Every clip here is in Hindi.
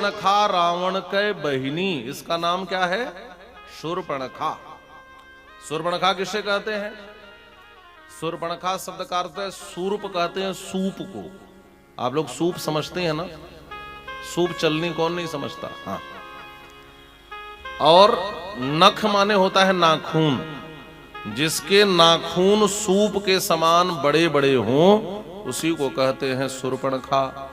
शूर्पणखा रावण कै बहिनी, इसका नाम क्या है? शूर्पणखा। शूर्पणखा किसे कहते हैं? शूर्पणखा शब्द का अर्थ है सूर्प, कहते हैं सूप को। आप लोग सूप समझते हैं ना? सूप चलनी कौन नहीं समझता? हाँ। और नख माने होता है नाखून, जिसके नाखून सूप के समान बड़े बड़े हों उसी को कहते हैं शूर्पणखा।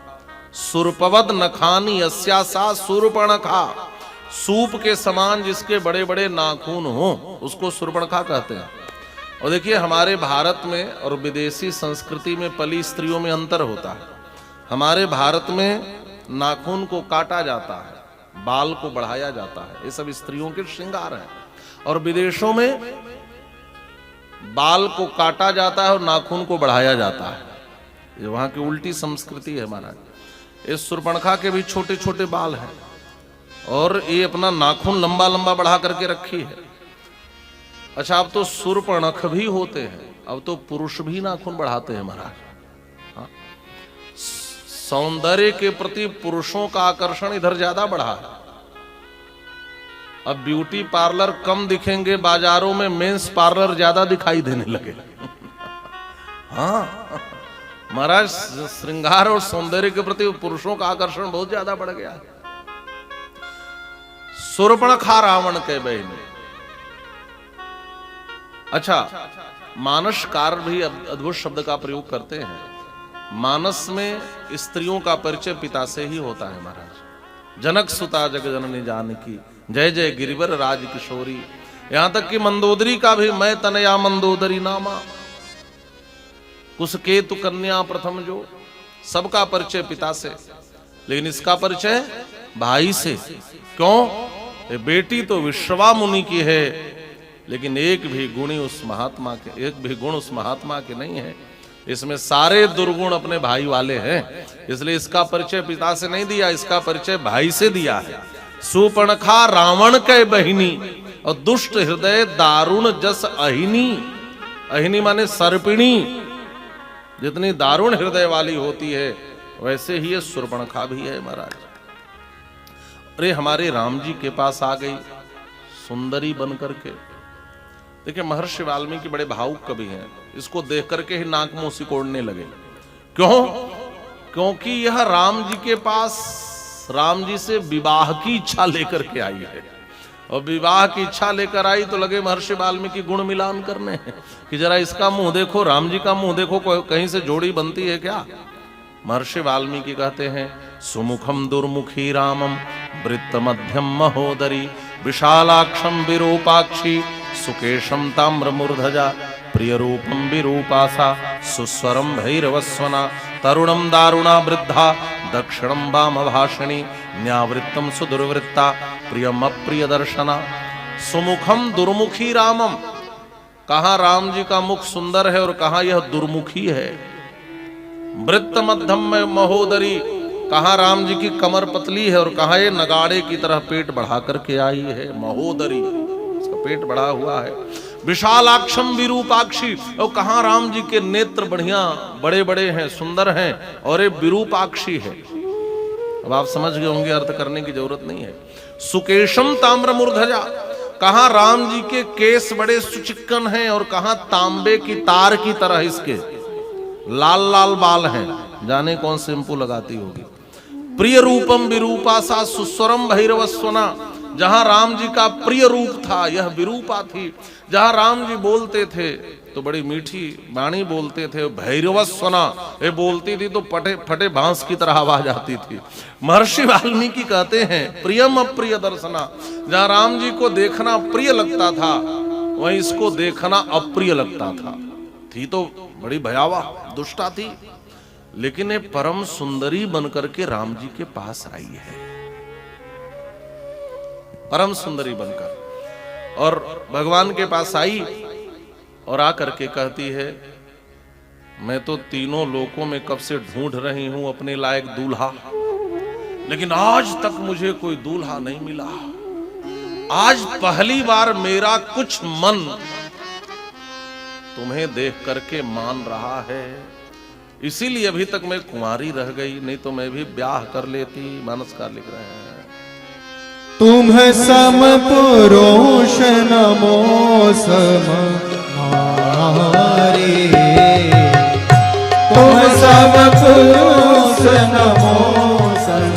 सुरपवद नखानी अस्या सा शूर्पणखा, सूप के समान जिसके बड़े बड़े नाखून हों उसको शूर्पणखा कहते हैं। और देखिए, हमारे भारत में और विदेशी संस्कृति में पली स्त्रियों में अंतर होता है। हमारे भारत में नाखून को काटा जाता है, बाल को बढ़ाया जाता है, ये सब स्त्रियों के श्रृंगार है। और विदेशों में बाल को काटा जाता है और नाखून को बढ़ाया जाता है। ये वहां की उल्टी संस्कृति है महाराज। इस शूर्पणखा के भी छोटे छोटे बाल हैं और ये अपना नाखून लंबा लंबा बढ़ा करके रखी है। अच्छा, अब तो शूर्पणख भी होते हैं, अब तो पुरुष भी नाखून बढ़ाते हैं महाराज। हाँ? सौंदर्य के प्रति पुरुषों का आकर्षण इधर ज्यादा बढ़ा है। अब ब्यूटी पार्लर कम दिखेंगे बाजारों में, मेंस पार्लर ज्यादा दिखाई देने लगे। हाँ महाराज, श्रृंगार और सौंदर्य के प्रति पुरुषों का आकर्षण बहुत ज्यादा बढ़ गया। शूर्पणखा रावण के बहिनी। अच्छा, मानसकार भी अद्भुत शब्द का प्रयोग करते हैं। मानस में स्त्रियों का परिचय पिता से ही होता है महाराज। जनक सुता जग जननी जानकी, जय जय गिरिवर राज किशोरी। यहां तक कि मंदोदरी का भी मैं तनया मंदोदरी नामा, कुसकेतु कन्या प्रथम जो, सबका परिचय पिता से, लेकिन इसका परिचय भाई से। क्यों? बेटी तो विश्रवा मुनि की है, लेकिन एक भी गुण उस महात्मा के नहीं है। इसमें सारे दुर्गुण अपने भाई वाले हैं, इसलिए इसका परिचय पिता से नहीं दिया, इसका परिचय भाई से दिया है। शूर्पणखा रावण के बहिनी और दुष्ट हृदय दारुण जस अहिनी। अहिनी माने सर्पिणी, जितनी दारुण हृदय वाली होती है वैसे ही ये शूर्पणखा भी है महाराज। अरे, हमारे राम जी के पास आ गई सुंदरी बन करके। देखिए, महर्षि वाल्मीकि बड़े भावुक कवि हैं, इसको देख करके ही नाक मुंह सिकोड़ने लगे। क्यों? क्योंकि यह राम जी के पास राम जी से विवाह की इच्छा लेकर के आई है, और विवाह की इच्छा लेकर आई तो लगे महर्षि वाल्मीकि गुण मिलान करने कि जरा इसका मुंह देखो, राम जी का मुंह देखो, कहीं से जोड़ी बनती है क्या? महर्षि वाल्मीकि कहते हैं, सुमुखम दुर्मुखी रामम वृत्त मध्यम महोदरी, विशालाक्षम विरूपाक्षी सुकेशम ताम्र मूर्धजा, प्रिय रूपम विरूपासा सुस्वरम भैरवस्वना, तरुणम दारुणा वृद्धा दक्षिणम वाम भाषिणी, न्यावृत्तम सुदुर्वृत्ता प्रियम अप्रिय दर्शना। सुमुखम दुर्मुखी रामम, कहां राम जी का मुख सुंदर है और कहां यह दुर्मुखी है। वृत्त मध्यम में महोदरी, कहां राम जी की कमर पतली है और कहां ये नगाड़े की तरह पेट बढ़ा करके आई है। महोदरी, इसका पेट बढ़ा हुआ है। विशालाक्षम विरूपाक्षी, और कहां राम जी के नेत्र बढ़िया बड़े बड़े हैं, सुंदर हैं, और ये विरूपाक्षी है। अब आप समझ गए होंगे, अर्थ करने की जरूरत नहीं है। सुकेशम ताम्र मूर्धजा, कहां राम जी के केस बड़े सुचिक्कन हैं और कहां तांबे की तार की तरह इसके लाल लाल बाल हैं, जाने कौन शैम्पू लगाती होगी। प्रिय रूपम विरूपासा सुस्वरम भैरवस्वना, जहां राम जी का प्रिय रूप था यह विरूपा थी। जहां राम जी बोलते थे तो बड़ी मीठी वाणी बोलते थे, भैरवस्वना, ये बोलती थी तो फटे बांस की तरह आवाज आती थी। महर्षि वाल्मीकि कहते हैं, प्रियम अप्रिय दर्शना, जहां राम जी को देखना प्रिय लगता था वहीं इसको देखना अप्रिय लगता था। थी तो बड़ी भयावह दुष्टा थी, लेकिन ये परम सुंदरी बनकर के राम जी के पास आई है, परम सुंदरी बनकर, और भगवान के पास आई और आकर के कहती है, मैं तो तीनों लोकों में कब से ढूंढ रही हूं अपने लायक दूल्हा, लेकिन आज तक मुझे कोई दूल्हा नहीं मिला। आज पहली बार मेरा कुछ मन तुम्हें देख करके मान रहा है। इसीलिए अभी तक मैं कुंवारी रह गई, नहीं तो मैं भी ब्याह कर लेती। मानसकार लिख रहे हैं। तुम सम पुरुष नमो सम नारी, तुम सम पुरुष नमो सम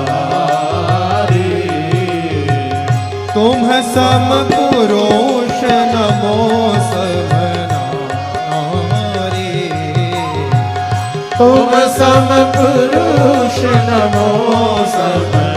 नारी, तुम सम पुरुष नमो सम नारी, तुम सम पुरुष नमो सम